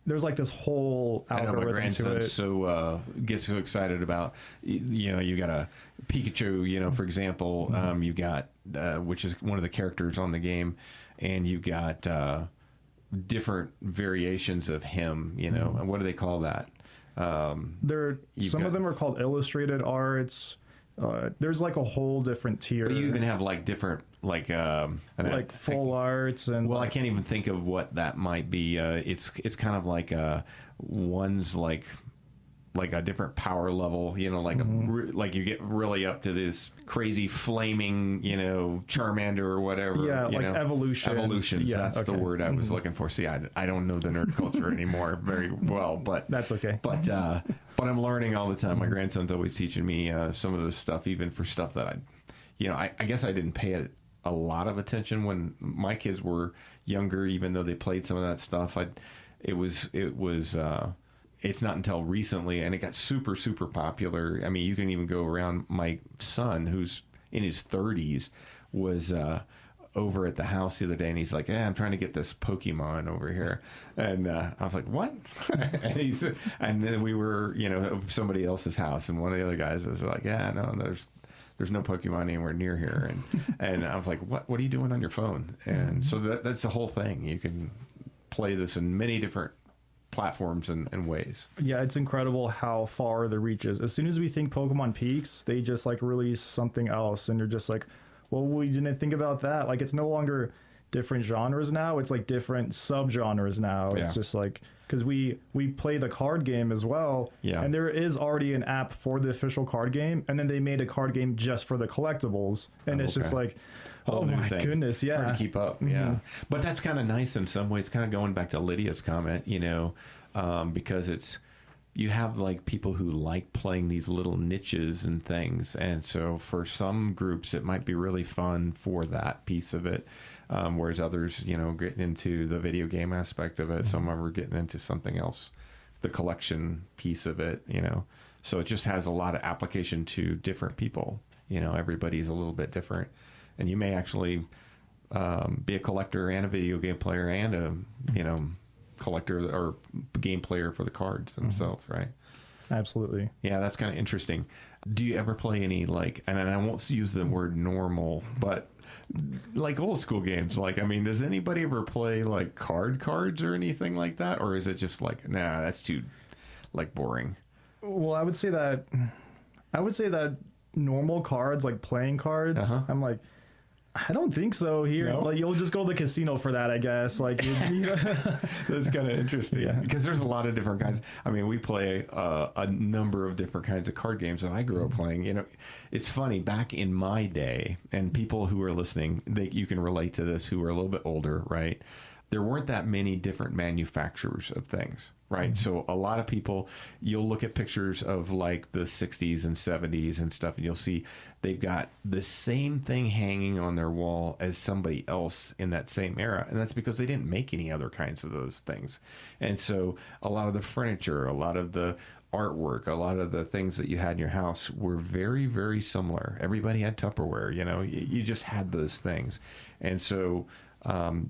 There's like this whole algorithm. I know my grandson gets so excited about, you got a Pikachu, for example, you got, which is one of the characters on the game, and you got different variations of him, and what do they call that? Some of them are called illustrated arts. There's like a whole different tier. But you even have like different like full arts and I can't even think of what that might be. It's kind of like one's like like a different power level, you know, like like you get really up to this crazy flaming, you know, Charmander or whatever. Yeah, you like know? evolutions. Yeah, that's the word I was looking for. See, I don't know the nerd culture anymore very well, but that's okay. But I'm learning all the time. My grandson's always teaching me some of this stuff, even for stuff that I guess I didn't pay a lot of attention when my kids were younger, even though they played some of that stuff. It's not until recently, and it got super, super popular. I mean, you can even go around. My son, who's in his 30s, was over at the house the other day, and he's like, I'm trying to get this Pokemon over here. And I was like, what? and then we were, you know, at somebody else's house, and one of the other guys was like, no, there's no Pokemon anywhere near here. And I was like, what are you doing on your phone? And so that's the whole thing. You can play this in many different platforms and ways. Yeah, it's incredible how far the reach is. As soon as we think Pokemon peaks, they just like release something else, and you're just like, well, we didn't think about that. Like, it's no longer different genres now, it's like different subgenres now. It's just like, because we play the card game as well, and there is already an app for the official card game, and then they made a card game just for the collectibles, and it's just like, oh my goodness, hard to keep up. But that's kind of nice in some ways, kind of going back to Lydia's comment, you know, because you have like people who like playing these little niches and things, and so for some groups it might be really fun for that piece of it, whereas others, you know, getting into the video game aspect of it, some of them are getting into something else, the collection piece of it, you know, so it just has a lot of application to different people. You know, everybody's a little bit different. And you may actually be a collector and a video game player and a, you know, collector or game player for the cards themselves, right? Absolutely. Yeah, that's kind of interesting. Do you ever play any, like, and I won't use the word normal, but like old school games? Like, I mean, does anybody ever play like cards or anything like that? Or is it just like, nah, that's too, like, boring? Well, I would say that normal cards, like playing cards, I'm like, I don't think so here. No? Like, you'll just go to the casino for that, I guess. Like, you know. That's kind of interesting because there's a lot of different kinds. I mean, we play a number of different kinds of card games that I grew up playing. You know, it's funny, back in my day, and people who are listening, you can relate to this, who are a little bit older, right? There weren't that many different manufacturers of things, right? So a lot of people, you'll look at pictures of like the 60s and 70s and stuff, and you'll see they've got the same thing hanging on their wall as somebody else in that same era. And that's because they didn't make any other kinds of those things. And so a lot of the furniture, a lot of the artwork, a lot of the things that you had in your house were very, very similar. Everybody had Tupperware, you know, you just had those things. And so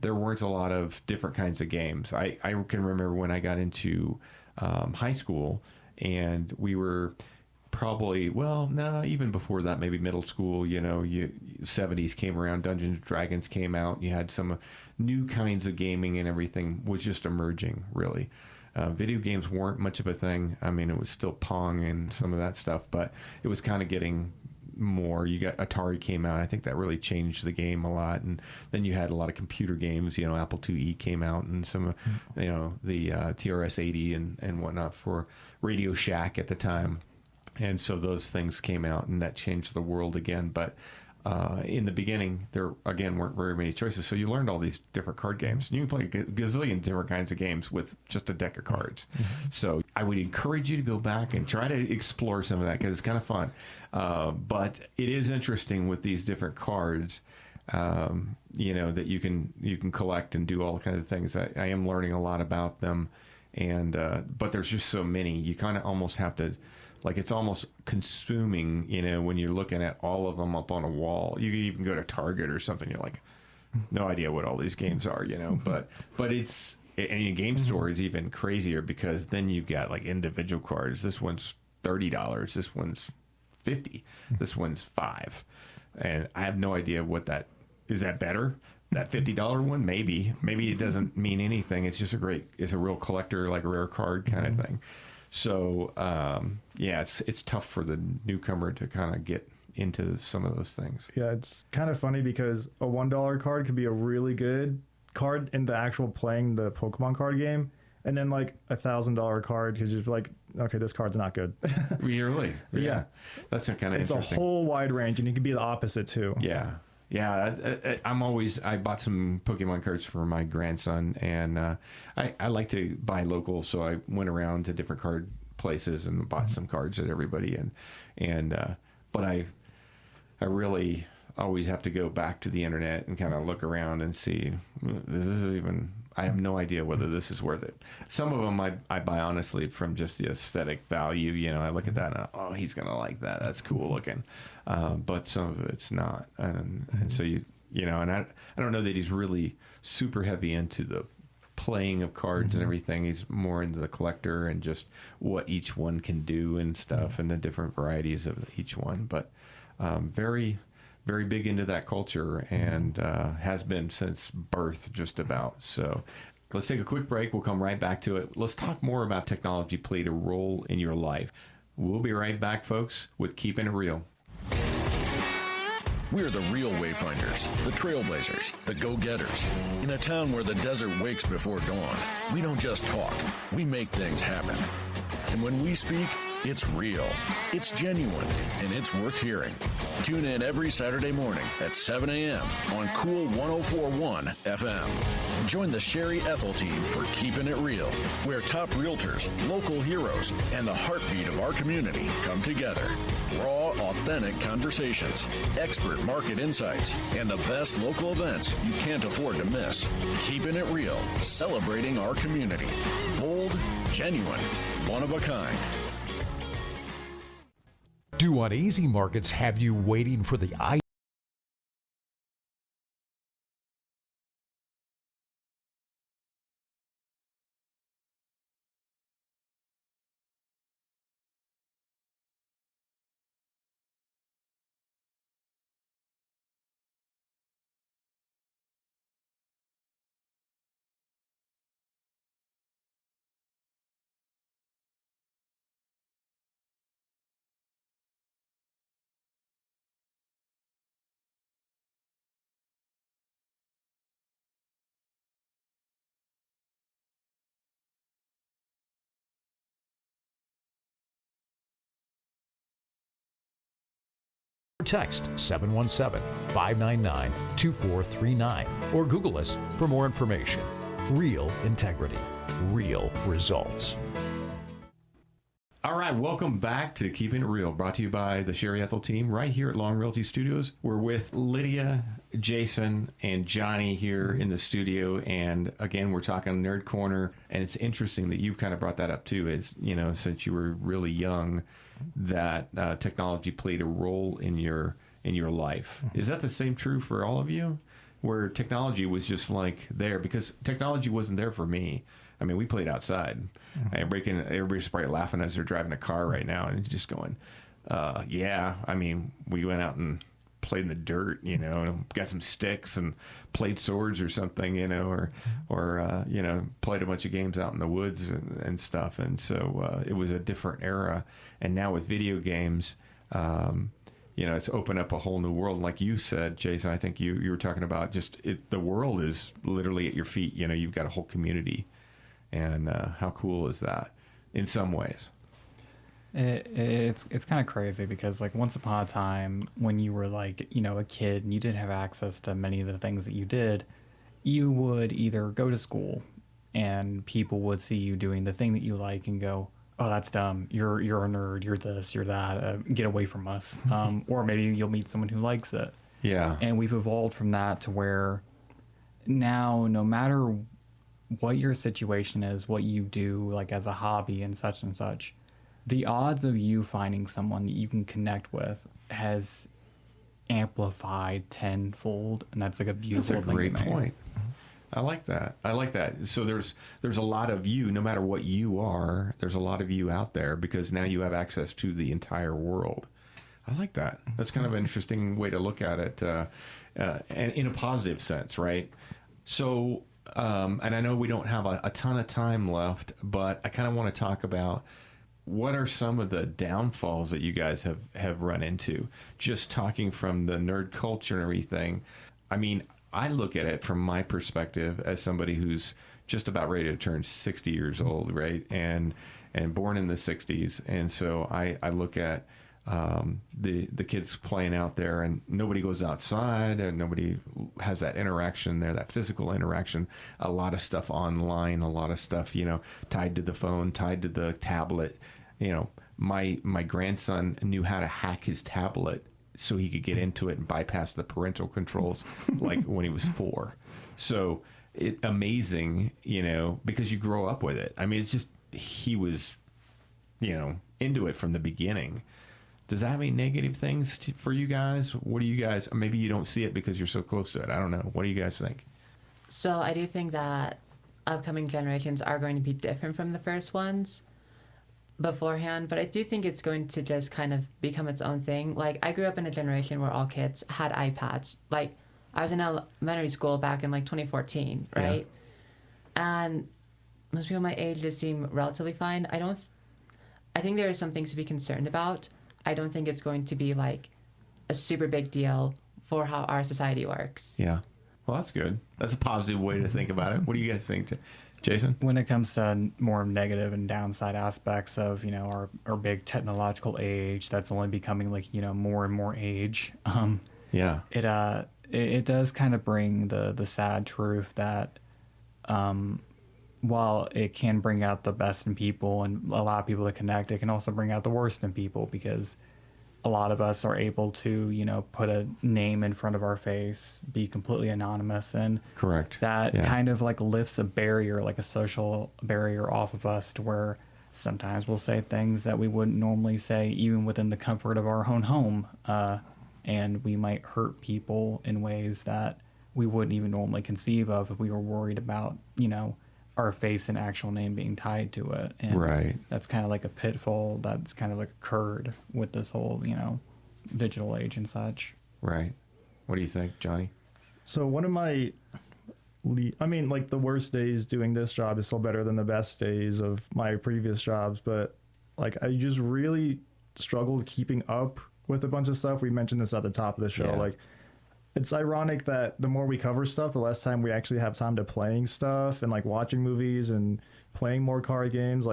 there weren't a lot of different kinds of games. I can remember when I got into high school, and we were probably, well, no, even before that, maybe middle school, you know, 70s came around, Dungeons and Dragons came out, you had some new kinds of gaming, and everything was just emerging, really. Video games weren't much of a thing. I mean, it was still Pong and some of that stuff, but it was kind of getting more. You got Atari came out. I think that really changed the game a lot. And then you had a lot of computer games. You know, Apple IIe came out, and some, you know, the TRS-80 and whatnot for Radio Shack at the time. And so those things came out, and that changed the world again. But in the beginning, there, again, weren't very many choices. So you learned all these different card games. And you can play a gazillion different kinds of games with just a deck of cards. So I would encourage you to go back and try to explore some of that, because it's kind of fun. But it is interesting with these different cards, you know, that you can collect and do all kinds of things. I am learning a lot about them. And but there's just so many. You kind of almost have to, like, it's almost consuming, you know, when you're looking at all of them up on a wall. You can even go to Target or something, you're like, no idea what all these games are, you know. But it's, and your game store is even crazier, because then you've got like individual cards. This one's $30, this one's $50, this one's $5, and I have no idea what that is. That better? That $50 one, maybe it doesn't mean anything. It's just it's a real collector, like a rare card kind of thing. So, yeah, it's tough for the newcomer to kind of get into some of those things. Yeah, it's kind of funny, because a $1 card could be a really good card in the actual playing the Pokemon card game, And then like $1,000 card could just be like, okay, this card's not good. Really? Yeah. That's kind of It's interesting. a whole wide range, and you can be the opposite too. Yeah. Yeah, I bought some Pokemon cards for my grandson, and I like to buy local, so I went around to different card places and bought some cards at everybody, but I really always have to go back to the internet and kind of look around and see, this is even, I have no idea whether this is worth it. Some of them I buy honestly from just the aesthetic value. You know, I look at that and oh, he's going to like that. That's cool looking. But some of it's not. And so you know, and I don't know that he's really super heavy into the playing of cards and everything. He's more into the collector and just what each one can do and stuff and the different varieties of each one. But very, very big into that culture and has been since birth just about. So let's take a quick break. We'll come right back to it. Let's talk more about technology played a role in your life. We'll be right back, folks, with Keepin' It Real. We're the real wayfinders, the trailblazers, the go-getters. In a town where the desert wakes before dawn, we don't just talk, we make things happen. And when we speak, it's real, it's genuine, and it's worth hearing. Tune in every Saturday morning at 7 a.m. on Cool 104.1 FM. Join the Sherry Ethell Team for Keepin' It Real, where top realtors, local heroes, and the heartbeat of our community come together. Raw, authentic conversations, expert market insights, and the best local events you can't afford to miss. Keepin' It Real, celebrating our community. Bold, genuine, one of a kind. Do uneasy markets have you waiting for the eye? Text 717-599-2439 or Google us for more information. Real integrity, real results. All right, welcome back to Keeping It Real, brought to you by the Sherry Ethell Team right here at Long Realty Studios. We're with Lydia, Jason, and Johnny here in the studio, and again, we're talking Nerd Corner, and it's interesting that you kind of brought that up too, is, you know, since you were really young, that technology played a role in your life. Is that the same true for all of you, where technology was just like there? Because technology wasn't there for me. I mean, we played outside. Everybody's probably laughing as they're driving a car right now and just going, yeah. I mean, we went out and played in the dirt, you know, got some sticks and played swords or something, you know, or you know, played a bunch of games out in the woods and stuff. And so it was a different era. And now with video games, you know, it's opened up a whole new world. Like you said, Jason, I think you were talking about just the world is literally at your feet. You know, you've got a whole community. And how cool is that in some ways? It's kind of crazy because, like, once upon a time when you were, like, you know, a kid and you didn't have access to many of the things that you did, you would either go to school and people would see you doing the thing that you like and go, oh, that's dumb. You're a nerd. You're this. You're that. Get away from us. Or maybe you'll meet someone who likes it. Yeah. And we've evolved from that to where now, no matter what your situation is, what you do, like as a hobby and such, the odds of you finding someone that you can connect with has amplified tenfold, and that's like a beautiful thing. That's a great point. I like that. So there's a lot of you, no matter what you are, there's a lot of you out there because now you have access to the entire world. I like that. That's kind of an interesting way to look at it, and in a positive sense, right? So, and I know we don't have a ton of time left, but I kind of want to talk about what are some of the downfalls that you guys have run into? Just talking from the nerd culture and everything. I mean, I look at it from my perspective as somebody who's just about ready to turn 60 years old, right? And born in the 60s. And so I look at the kids playing out there, and nobody goes outside, and nobody has that interaction there, that physical interaction. A lot of stuff online, a lot of stuff, tied to the phone, tied to the tablet. My grandson knew how to hack his tablet so he could get into it and bypass the parental controls like when he was 4. So amazing, because you grow up with it. I mean, it's just, he was, into it from the beginning. Does that have any negative things for you guys? What do you guys, maybe you don't see it because you're so close to it. I don't know. What do you guys think? So I do think that upcoming generations are going to be different from the first ones beforehand, but I do think it's going to just kind of become its own thing. Like, I grew up in a generation where all kids had iPads. Like, I was in elementary school back in 2014, right? Yeah. And most people my age just seem relatively fine. I think there are some things to be concerned about. I don't think it's going to be a super big deal for how our society works. Yeah. Well, that's good. That's a positive way to think about it. What do you guys think, Jason? When it comes to more negative and downside aspects of, our big technological age that's only becoming more and more age, yeah, it does kind of bring the sad truth that while it can bring out the best in people and allow people to connect, it can also bring out the worst in people, because a lot of us are able to, put a name in front of our face, be completely anonymous, and correct. That kind of lifts a barrier, a social barrier off of us, to where sometimes we'll say things that we wouldn't normally say even within the comfort of our own home. And we might hurt people in ways that we wouldn't even normally conceive of if we were worried about, our face and actual name being tied to it. And right. That's kind of like a pitfall that's kind of occurred with this whole, digital age and such. Right. What do you think, Johnny? So one of my, the worst days doing this job is still better than the best days of my previous jobs. But I just really struggled keeping up with a bunch of stuff. We mentioned this at the top of the show. Yeah. It's ironic that the more we cover stuff, the less time we actually have time to playing stuff and watching movies and playing more card games.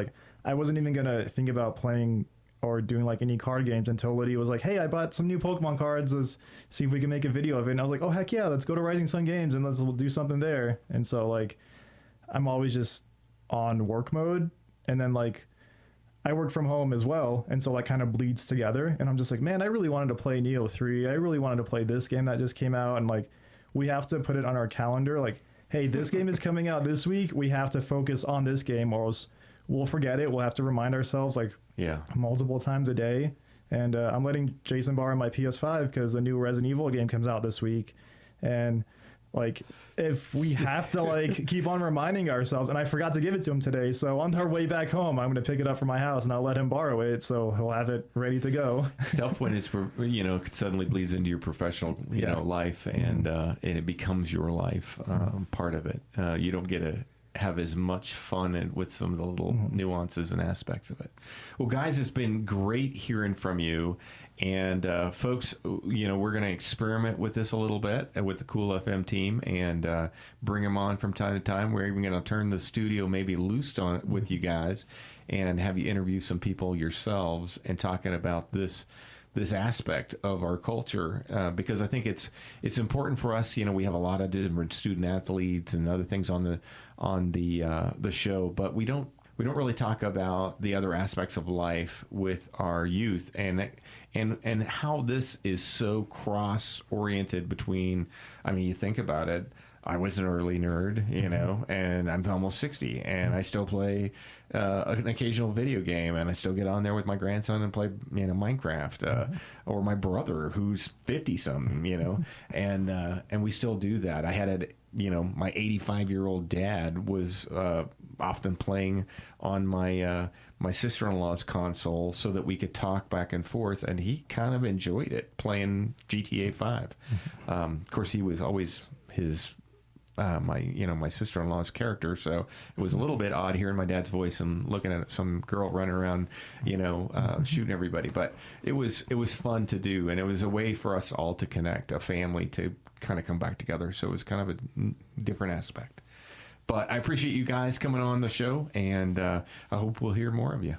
I wasn't even going to think about playing or doing any card games until Lydia was like, hey, I bought some new Pokemon cards. Let's see if we can make a video of it. And I was like, oh, heck yeah, let's go to Rising Sun Games and we'll do something there. And so I'm always just on work mode. And then I work from home as well, and so kind of bleeds together. And I'm just man, I really wanted to play Neo 3. I really wanted to play this game that just came out, and we have to put it on our calendar. Hey, this game is coming out this week. We have to focus on this game, or else we'll forget it. We'll have to remind ourselves multiple times a day. And I'm letting Jason borrow my PS5 because the new Resident Evil game comes out this week, and if we have to keep on reminding ourselves, and I forgot to give it to him today, so on our way back home I'm going to pick it up from my house and I'll let him borrow it so he'll have it ready to go. Tough when it's it suddenly bleeds into your professional life, and it becomes your life, part of it. You don't get to have as much fun with some of the little nuances and aspects of it. Well, guys, it's been great hearing from you. And folks, we're going to experiment with this a little bit with the CoolFM team and bring them on from time to time. We're even going to turn the studio maybe loose on it with you guys and have you interview some people yourselves and talking about this aspect of our culture, because I think it's important for us. We have a lot of different student athletes and other things on the show, but we don't really talk about the other aspects of life with our youth and how this is so cross-oriented between, you think about it, I was an early nerd, and I'm almost 60, and I still play an occasional video game, and I still get on there with my grandson and play, Minecraft, or my brother who's 50-something, and we still do that. I had my 85-year-old dad was often playing on my my sister-in-law's console so that we could talk back and forth, and he kind of enjoyed it, playing GTA 5. Of course, he was always his my sister-in-law's character, so it was a little bit odd hearing my dad's voice and looking at some girl running around, shooting everybody. But it was fun to do, and it was a way for us all to connect, a family to kind of come back together. So it was kind of a different aspect. But I appreciate you guys coming on the show, and I hope we'll hear more of you.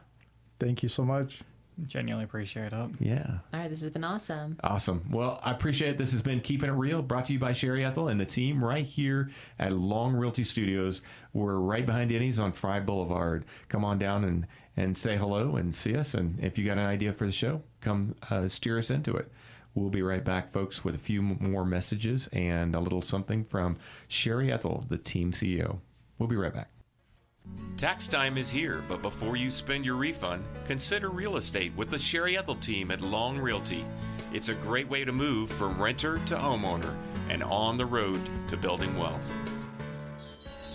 Thank you so much. Genuinely appreciate it. Yeah. All right, this has been awesome. Awesome. Well, I appreciate it. This has been Keeping It Real, brought to you by Sherry Ethell and the team right here at Long Realty Studios. We're right behind Denny's on Fry Boulevard. Come on down and say hello and see us. And if you got an idea for the show, come steer us into it. We'll be right back, folks, with a few more messages and a little something from Sherry Ethell, the team CEO. We'll be right back. Tax time is here, but before you spend your refund, consider real estate with the Sherry Ethell team at Long Realty. It's a great way to move from renter to homeowner and on the road to building wealth.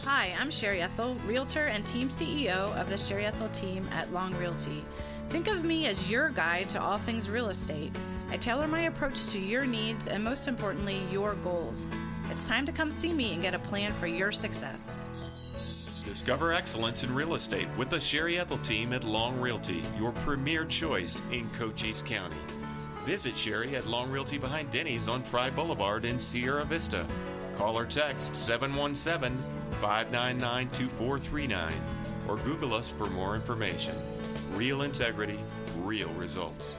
Hi, I'm Sherry Ethell, Realtor and Team CEO of the Sherry Ethell Team at Long Realty. Think of me as your guide to all things real estate. I tailor my approach to your needs and, most importantly, your goals. It's time to come see me and get a plan for your success. Discover excellence in real estate with the Sherry Ethell Team at Long Realty, your premier choice in Cochise County. Visit Sherry at Long Realty behind Denny's on Fry Boulevard in Sierra Vista. Call or text 717-599-2439 or Google us for more information. Real integrity, real results.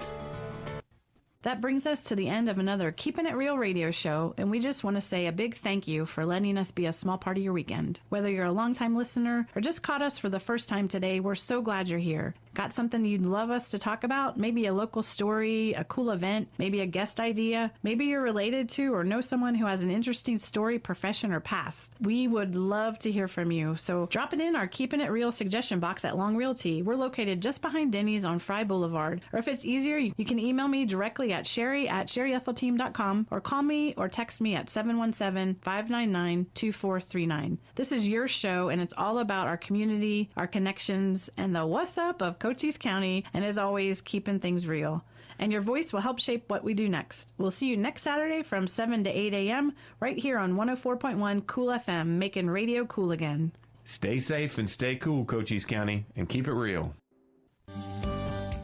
That brings us to the end of another Keepin' It Real radio show, and we just want to say a big thank you for letting us be a small part of your weekend. Whether you're a longtime listener or just caught us for the first time today, we're so glad you're here. Got something you'd love us to talk about? Maybe a local story, a cool event, maybe a guest idea. Maybe you're related to or know someone who has an interesting story, profession, or past. We would love to hear from you, so drop it in our Keepin' It Real suggestion box at Long Realty. We're located just behind Denny's on Fry Boulevard. Or if it's easier, you can email me directly at sherry@sherryethelteam.com or call me or text me at 717-599-2439. This is your show, and it's all about our community, our connections, and the what's up of Cochise County, and as always, keeping things real. And your voice will help shape what we do next. We'll see you next Saturday from 7 to 8 a.m. right here on 104.1 CoolFM, making radio cool again. Stay safe and stay cool, Cochise County, and keep it real.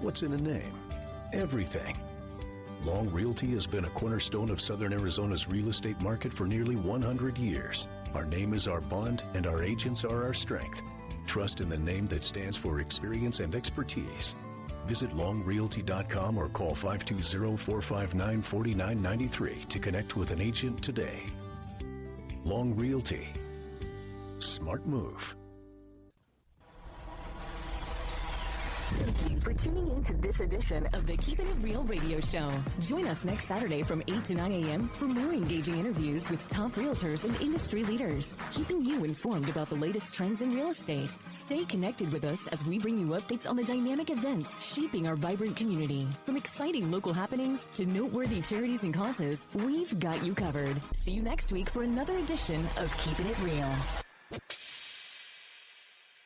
What's in a name? Everything. Long Realty has been a cornerstone of Southern Arizona's real estate market for nearly 100 years. Our name is our bond, and our agents are our strength. Trust in the name that stands for experience and expertise. Visit longrealty.com or call 520-459-4993 to connect with an agent today. Long Realty. Smart move. Thank you for tuning in to this edition of the Keepin' It Real radio show. Join us next Saturday from 8 to 9 a.m. for more engaging interviews with top realtors and industry leaders, keeping you informed about the latest trends in real estate. Stay connected with us as we bring you updates on the dynamic events shaping our vibrant community. From exciting local happenings to noteworthy charities and causes, we've got you covered. See you next week for another edition of Keepin' It Real.